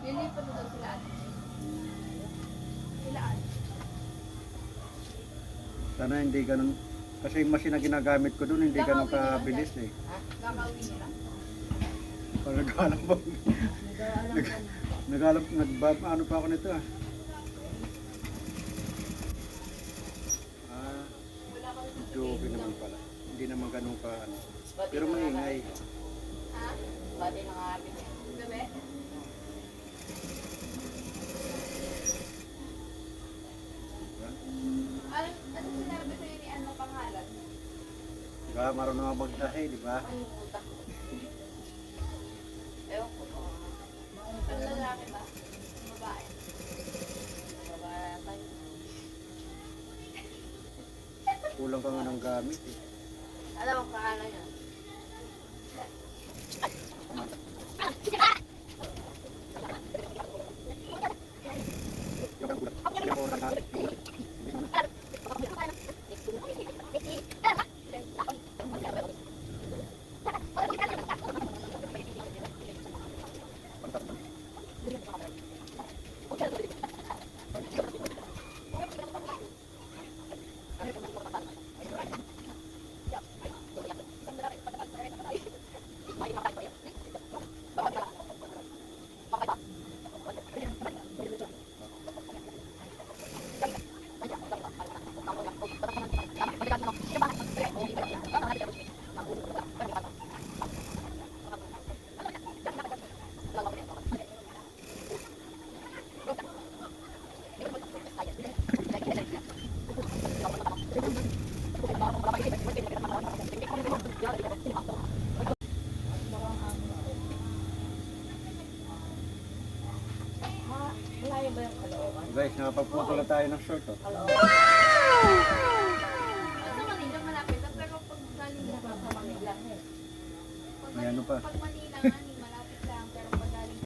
Lilipat na daw sila. Silaan. Sana hindi ganun. Kasi yung machine na ginagamit ko doon, hindi ganun kabilis eh. Kakawin nila. Parang naghanap pa. Naghanap, ano pa ako nito ah. Joke naman pala. Hindi naman ganun ka ano. Pero maingay. Ha? Bati ng amin eh. Gabi? Ano sinabi sa'yo ni ano pangalan? Diba, marunong ako magtahe, di ba? Ay, puta. Ewan ko. Ano lalaki ba? Babae. Babae tayo. Kulang ka nga ng gamit eh. Alam mo pangalan niya? Malayo ba yung kalooban? Guys, nakapagpupula tayo ng short oh. Sa Manila malapit. Pero pag galing na sa Manila. May ano pa? Pag Manila nga